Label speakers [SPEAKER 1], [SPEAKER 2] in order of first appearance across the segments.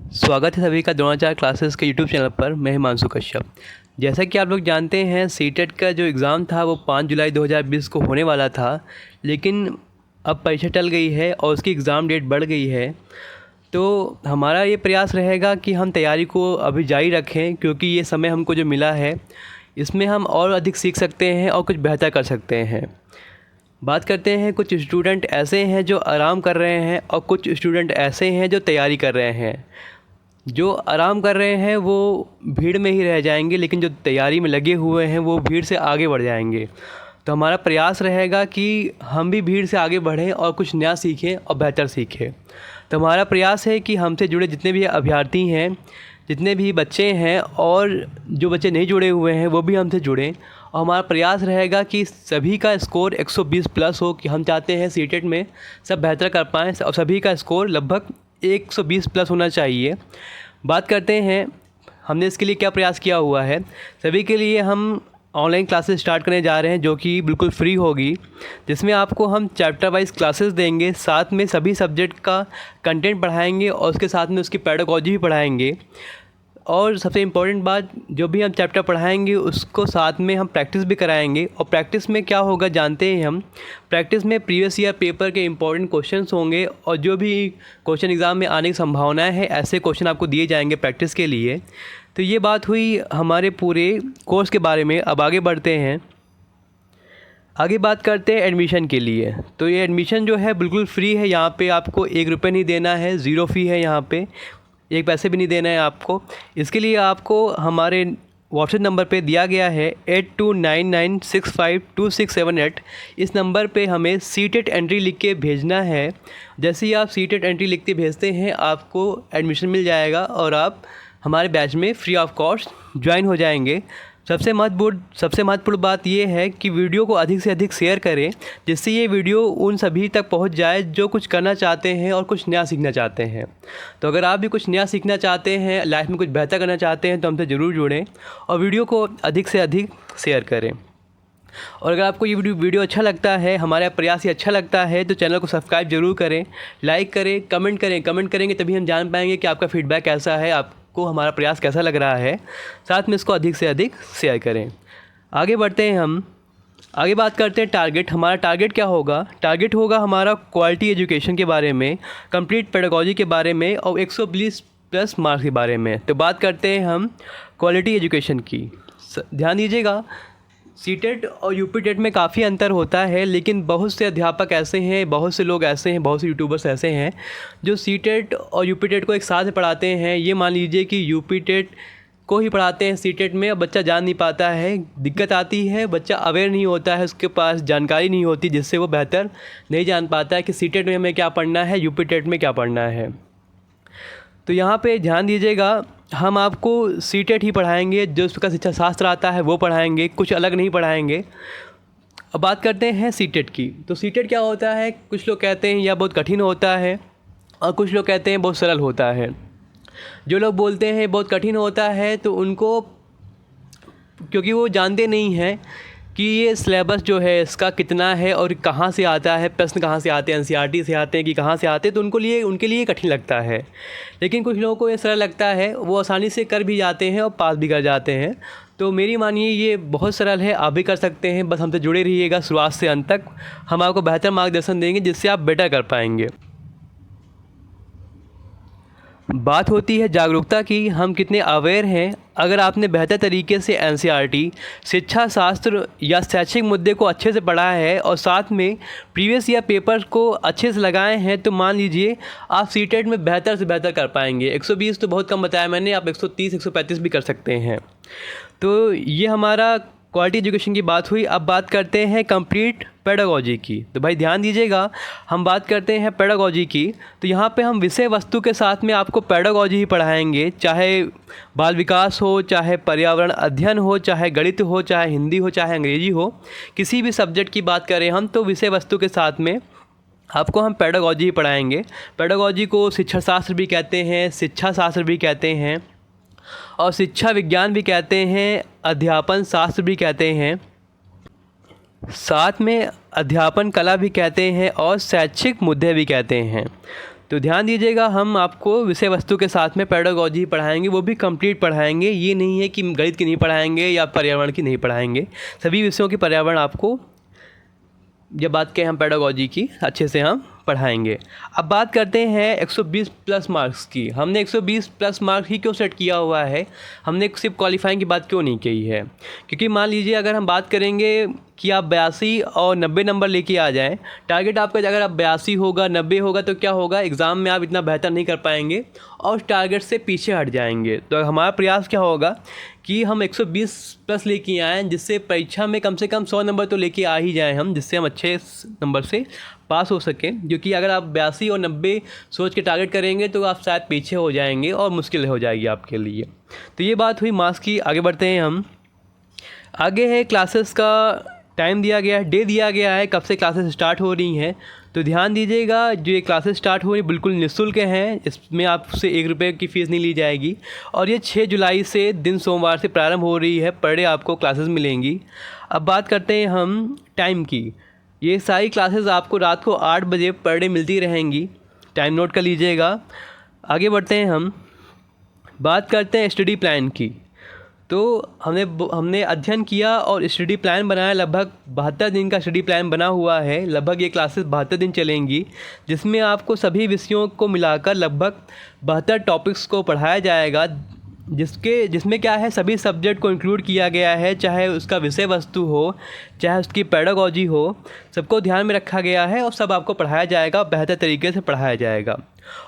[SPEAKER 1] स्वागत है सभी का द्रोणाचार्य क्लासेस के यूट्यूब चैनल पर। मैं हिमांशु कश्यप। जैसा कि आप लोग जानते हैं, सीटेट का जो एग्ज़ाम था वो 5 जुलाई 2020 को होने वाला था, लेकिन अब परीक्षा टल गई है और उसकी एग्ज़ाम डेट बढ़ गई है। तो हमारा ये प्रयास रहेगा कि हम तैयारी को अभी जारी रखें, क्योंकि ये समय हमको जो मिला है इसमें हम और अधिक सीख सकते हैं और कुछ बेहतर कर सकते हैं। बात करते हैं, कुछ स्टूडेंट ऐसे हैं जो आराम कर रहे हैं और कुछ स्टूडेंट ऐसे हैं जो तैयारी कर रहे हैं। जो आराम कर रहे हैं वो भीड़ में ही रह जाएंगे, लेकिन जो तैयारी में लगे हुए हैं वो भीड़ से आगे बढ़ जाएंगे। तो हमारा प्रयास रहेगा कि हम भी भीड़ से आगे बढ़ें और कुछ नया सीखें और बेहतर सीखें। तो हमारा प्रयास है कि हमसे जुड़े जितने भी अभ्यर्थी हैं, जितने भी बच्चे हैं और जो बच्चे नहीं जुड़े हुए हैं वो भी हमसे जुड़ें। और हमारा प्रयास रहेगा कि सभी का स्कोर 120 प्लस हो, कि हम चाहते हैं सीटेट में सब बेहतर कर पाएँ और सभी का स्कोर लगभग 120 प्लस होना चाहिए। बात करते हैं हमने इसके लिए क्या प्रयास किया हुआ है। सभी के लिए हम ऑनलाइन क्लासेस स्टार्ट करने जा रहे हैं, जो कि बिल्कुल फ्री होगी, जिसमें आपको हम चैप्टर वाइज क्लासेस देंगे, साथ में सभी सब्जेक्ट का कंटेंट पढ़ाएंगे और उसके साथ में उसकी पेडागॉजी भी पढ़ाएंगे। और सबसे इम्पोर्टेंट बात, जो भी हम चैप्टर पढ़ाएंगे उसको साथ में हम प्रैक्टिस भी कराएंगे। और प्रैक्टिस में क्या होगा जानते हैं हम, प्रैक्टिस में प्रीवियस ईयर पेपर के इम्पोर्टेंट क्वेश्चंस होंगे और जो भी क्वेश्चन एग्ज़ाम में आने की संभावनाएं है, ऐसे क्वेश्चन आपको दिए जाएंगे प्रैक्टिस के लिए। तो ये बात हुई हमारे पूरे कोर्स के बारे में। अब आगे बढ़ते हैं, आगे बात करते हैं एडमिशन के लिए। तो ये एडमिशन जो है बिल्कुल फ्री है, यहाँ पे आपको 1 रुपये नहीं देना है, ज़ीरो फ़ी है, यहाँ पे 1 पैसे भी नहीं देना है आपको। इसके लिए आपको हमारे व्हाट्सएप नंबर पे दिया गया है 8299652678। इस नंबर पे हमें सीटेट एंट्री लिख के भेजना है। जैसे ही आप सीटेट एंट्री लिख के भेजते हैं, आपको एडमिशन मिल जाएगा और आप हमारे बैच में फ्री ऑफ कॉस्ट ज्वाइन हो जाएंगे। सबसे महत्वपूर्ण बात यह है कि वीडियो को अधिक से अधिक शेयर करें, जिससे ये वीडियो उन सभी तक पहुंच जाए जो कुछ करना चाहते हैं और कुछ नया सीखना चाहते हैं। तो अगर आप भी कुछ नया सीखना चाहते हैं, लाइफ में कुछ बेहतर करना चाहते हैं, तो हमसे ज़रूर जुड़ें और वीडियो को अधिक से अधिक शेयर करें। और अगर आपको ये वीडियो अच्छा लगता है, हमारा प्रयास ये अच्छा लगता है, तो चैनल को सब्सक्राइब ज़रूर करें, लाइक करें, कमेंट करें। कमेंट करेंगे तभी हम जान पाएंगे कि आपका फीडबैक कैसा है, आपको हमारा प्रयास कैसा लग रहा है। साथ में इसको अधिक से अधिक शेयर करें। आगे बढ़ते हैं, हम आगे बात करते हैं टारगेट। हमारा टारगेट क्या होगा? टारगेट होगा हमारा क्वालिटी एजुकेशन के बारे में, कंप्लीट पेडागॉजी के बारे में और 120 प्लस मार्क्स के बारे में। तो बात करते हैं हम क्वालिटी एजुकेशन की। ध्यान दीजिएगा, सीटेट और यूपी टेट में काफ़ी अंतर होता है, लेकिन बहुत से अध्यापक ऐसे हैं, बहुत से लोग ऐसे हैं, बहुत से यूट्यूबर्स ऐसे हैं जो सीटेट और यूपी टेट को एक साथ पढ़ाते हैं। ये मान लीजिए कि यूपी टेट को ही पढ़ाते हैं सीटेट में, अब बच्चा जान नहीं पाता है, दिक्कत आती है, बच्चा अवेयर नहीं होता है, उसके पास जानकारी नहीं होती, जिससे वो बेहतर नहीं जान पाता है कि सीटेट में हमें क्या पढ़ना है, यूपी टेट में क्या पढ़ना है। तो यहाँ पे ध्यान दीजिएगा, हम आपको सीटेट ही पढ़ाएंगे, जो उसका शिक्षा शास्त्र आता है वो पढ़ाएंगे, कुछ अलग नहीं पढ़ाएंगे। अब बात करते हैं सीटेट की। तो सीटेट क्या होता है? कुछ लोग कहते हैं यह बहुत कठिन होता है और कुछ लोग कहते हैं बहुत सरल होता है। जो लोग बोलते हैं बहुत कठिन होता है, तो उनको, क्योंकि वो जानते नहीं हैं कि ये सिलेबस जो है इसका कितना है और कहाँ से आता है, प्रश्न कहाँ से आते हैं, एनसीईआरटी से आते हैं कि कहाँ से आते हैं, तो उनके लिए कठिन लगता है। लेकिन कुछ लोगों को ये सरल लगता है, वो आसानी से कर भी जाते हैं और पास भी कर जाते हैं। तो मेरी मानिए ये बहुत सरल है, आप भी कर सकते हैं। बस हमसे जुड़े रहिएगा शुरुआत से अंत तक, हम आपको बेहतर मार्गदर्शन देंगे जिससे आप बेटर कर पाएंगे। बात होती है जागरूकता की, हम कितने अवेयर हैं। अगर आपने बेहतर तरीके से एनसीईआरटी, शिक्षा शास्त्र या शैक्षिक मुद्दे को अच्छे से पढ़ा है और साथ में प्रीवियस ईयर पेपर को अच्छे से लगाए हैं, तो मान लीजिए आप सीटेट में बेहतर से बेहतर कर पाएंगे। 120 तो बहुत कम बताया मैंने, आप 130 135 भी कर सकते हैं। तो ये हमारा क्वालिटी एजुकेशन की बात हुई। अब बात करते हैं कंप्लीट पेडागॉजी की। तो भाई ध्यान दीजिएगा, हम बात करते हैं पेडागॉजी की। तो यहाँ पे हम विषय वस्तु के साथ में आपको पेडागॉजी ही पढ़ाएंगे, चाहे बाल विकास हो, चाहे पर्यावरण अध्ययन हो, चाहे गणित हो, चाहे हिंदी हो, चाहे अंग्रेजी हो, किसी भी सब्जेक्ट की बात करें हम, तो विषय वस्तु के साथ में आपको हम पेडागॉजी ही पढ़ाएंगे। पेडागॉजी को शिक्षा शास्त्र भी कहते हैं, शिक्षा शास्त्र भी कहते हैं और शिक्षा विज्ञान भी कहते हैं, अध्यापन शास्त्र भी कहते हैं, साथ में अध्यापन कला भी कहते हैं और शैक्षिक मुद्दे भी कहते हैं। तो ध्यान दीजिएगा, हम आपको विषय वस्तु के साथ में पेडागॉजी पढ़ाएंगे, वो भी कंप्लीट पढ़ाएंगे। ये नहीं है कि गणित की नहीं पढ़ाएंगे या पर्यावरण की नहीं पढ़ाएंगे, सभी विषयों की पर्यावरण आपको, जब बात करें हम पेडागॉजी की, अच्छे से हम पढ़ाएंगे। अब बात करते हैं 120 प्लस मार्क्स की। हमने 120 प्लस मार्क्स ही क्यों सेट किया हुआ है, हमने सिर्फ क्वालिफाइंग की बात क्यों नहीं की है? क्योंकि मान लीजिए अगर हम बात करेंगे कि आप 82 और 90 नंबर लेके आ जाएं, टारगेट आपका अगर आप 82 होगा 90 होगा तो क्या होगा, एग्ज़ाम में आप इतना बेहतर नहीं कर पाएंगे और टारगेट से पीछे हट जाएंगे। तो हमारा प्रयास क्या होगा कि हम 120 प्लस लेके आएँ, जिससे परीक्षा में कम से कम 100 नंबर तो लेके आ ही जाएँ हम, जिससे हम अच्छे नंबर से पास हो सकें। क्योंकि अगर आप 82 और 90 सोच के टारगेट करेंगे तो आप शायद पीछे हो जाएंगे और मुश्किल हो जाएगी आपके लिए। तो ये बात हुई मार्क्स की। आगे बढ़ते हैं हम। आगे है क्लासेस का टाइम दिया गया है, डे दिया गया है, कब से क्लासेस स्टार्ट हो रही हैं। तो ध्यान दीजिएगा, जो ये क्लासेस स्टार्ट हो रही बिल्कुल निःशुल्क हैं, इसमें आपसे 1 रुपये की फ़ीस नहीं ली जाएगी। और ये 6 जुलाई से दिन सोमवार से प्रारंभ हो रही है, पर डे आपको क्लासेस मिलेंगी। अब बात करते हैं हम टाइम की। ये सारी क्लासेस आपको रात को 8 बजे पर डे मिलती रहेंगी, टाइम नोट कर लीजिएगा। आगे बढ़ते हैं हम, बात करते हैं स्टडी प्लान की। तो हमने अध्ययन किया और स्टडी प्लान बनाया, लगभग 72 दिन का स्टडी प्लान बना हुआ है। लगभग ये क्लासेस 72 दिन चलेंगी, जिसमें आपको सभी विषयों को मिलाकर लगभग 72 टॉपिक्स को पढ़ाया जाएगा, जिसमें क्या है, सभी सब्जेक्ट को इंक्लूड किया गया है, चाहे उसका विषय वस्तु हो, चाहे उसकी पेडागॉजी हो, सबको ध्यान में रखा गया है और सब आपको पढ़ाया जाएगा, बेहतर तरीके से पढ़ाया जाएगा।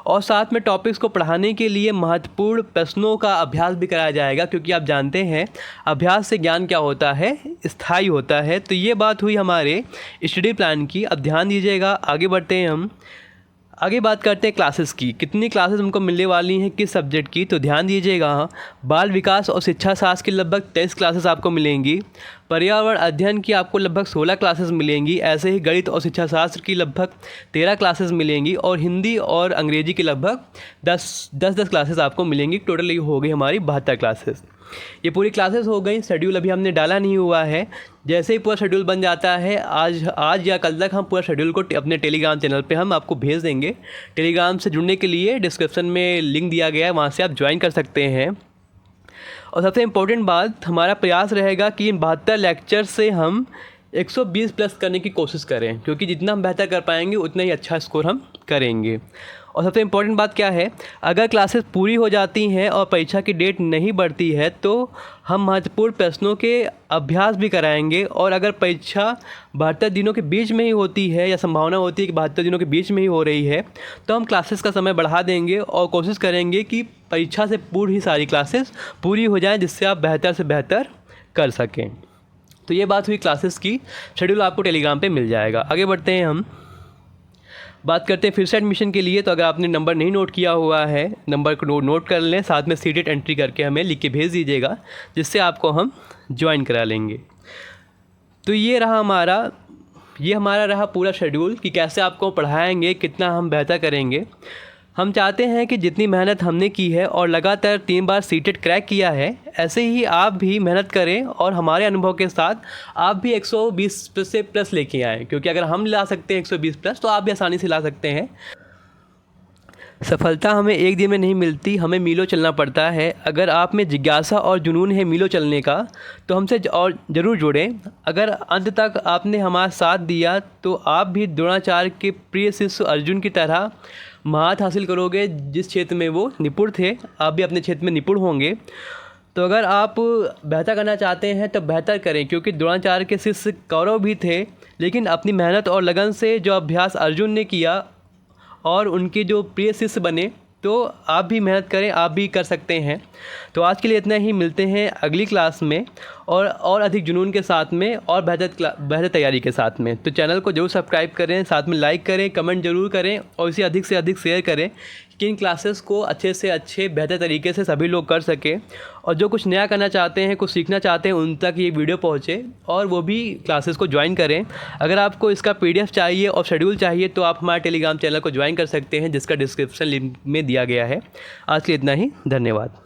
[SPEAKER 1] और साथ में टॉपिक्स को पढ़ाने के लिए महत्वपूर्ण प्रश्नों का अभ्यास भी कराया जाएगा, क्योंकि आप जानते हैं अभ्यास से ज्ञान क्या होता है, स्थायी होता है। तो ये बात हुई हमारे स्टडी प्लान की। अब ध्यान दीजिएगा, आगे बढ़ते हैं हम। आगे बात करते हैं क्लासेस की, कितनी क्लासेस हमको मिलने वाली हैं, किस सब्जेक्ट की। तो ध्यान दीजिएगा, बाल विकास और शिक्षा शास्त्र की लगभग 23 क्लासेस आपको मिलेंगी। पर्यावरण अध्ययन की आपको लगभग 16 क्लासेस मिलेंगी। ऐसे ही गणित और शिक्षा शास्त्र की लगभग 13 क्लासेस मिलेंगी और हिंदी और अंग्रेजी की लगभग 10 क्लासेस आपको मिलेंगी। टोटल ये हो गई हमारी 72 क्लासेस। ये पूरी क्लासेस हो गई। शेड्यूल अभी हमने डाला नहीं हुआ है, जैसे ही पूरा शेड्यूल बन जाता है आज या कल तक हम पूरा शेड्यूल को अपने टेलीग्राम चैनल पे हम आपको भेज देंगे। टेलीग्राम से जुड़ने के लिए डिस्क्रिप्शन में लिंक दिया गया है, वहाँ से आप ज्वाइन कर सकते हैं। और सबसे इम्पोर्टेंट बात, हमारा प्रयास रहेगा कि इन 72 लेक्चर से हम 120 प्लस करने की कोशिश करें, क्योंकि जितना हम बेहतर कर पाएंगे उतना ही अच्छा स्कोर हम करेंगे। और सबसे इम्पोर्टेंट बात क्या है, अगर क्लासेस पूरी हो जाती हैं और परीक्षा की डेट नहीं बढ़ती है तो हम महत्वपूर्ण प्रश्नों के अभ्यास भी कराएंगे। और अगर परीक्षा 72 दिनों के बीच में ही होती है या संभावना होती है कि 72 दिनों के बीच में ही हो रही है, तो हम क्लासेस का समय बढ़ा देंगे और कोशिश करेंगे कि परीक्षा से पूर्व ही सारी क्लासेस पूरी हो जाएँ, जिससे आप बेहतर से बेहतर कर सकें। तो ये बात हुई क्लासेस की। शेड्यूल आपको टेलीग्राम पे मिल जाएगा। आगे बढ़ते हैं हम, बात करते हैं फिर से एडमिशन के लिए। तो अगर आपने नंबर नहीं नोट किया हुआ है, नंबर को नोट कर लें, साथ में सीटेट एंट्री करके हमें लिख के भेज दीजिएगा, जिससे आपको हम ज्वाइन करा लेंगे। तो ये हमारा रहा पूरा शेड्यूल कि कैसे आपको पढ़ाएंगे, कितना हम बेहतर करेंगे। हम चाहते हैं कि जितनी मेहनत हमने की है और लगातार 3 बार सीटेट क्रैक किया है, ऐसे ही आप भी मेहनत करें और हमारे अनुभव के साथ आप भी 120 से प्लस लेके आएँ, क्योंकि अगर हम ला सकते हैं 120 प्लस तो आप भी आसानी से ला सकते हैं। सफलता हमें एक दिन में नहीं मिलती, हमें मीलों चलना पड़ता है। अगर आप में जिज्ञासा और जुनून है मीलों चलने का, तो हमसे और ज़रूर जुड़ें। अगर अंत तक आपने हमारा साथ दिया तो आप भी द्रोणाचार्य के प्रिय शिष्य अर्जुन की तरह महारत हासिल करोगे। जिस क्षेत्र में वो निपुण थे, आप भी अपने क्षेत्र में निपुण होंगे। तो अगर आप बेहतर करना चाहते हैं तो बेहतर करें, क्योंकि द्रोणाचार्य के शिष्य कौरव भी थे, लेकिन अपनी मेहनत और लगन से जो अभ्यास अर्जुन ने किया और उनके जो प्रिय शिष्य बने, तो आप भी मेहनत करें, आप भी कर सकते हैं। तो आज के लिए इतना ही, मिलते हैं अगली क्लास में और अधिक जुनून के साथ में और बेहतर तैयारी के साथ में। तो चैनल को जरूर सब्सक्राइब करें, साथ में लाइक करें, कमेंट जरूर करें और इसे अधिक से अधिक शेयर करें कि इन क्लासेस को अच्छे से अच्छे बेहतर तरीके से सभी लोग कर सकें। और जो कुछ नया करना चाहते हैं, कुछ सीखना चाहते हैं, उन तक ये वीडियो पहुँचे और वो भी क्लासेस को ज्वाइन करें। अगर आपको इसका PDF चाहिए और शेड्यूल चाहिए तो आप हमारे टेलीग्राम चैनल को ज्वाइन कर सकते हैं, जिसका डिस्क्रिप्शन लिंक में दिया गया है। आज के लिए इतना ही, धन्यवाद।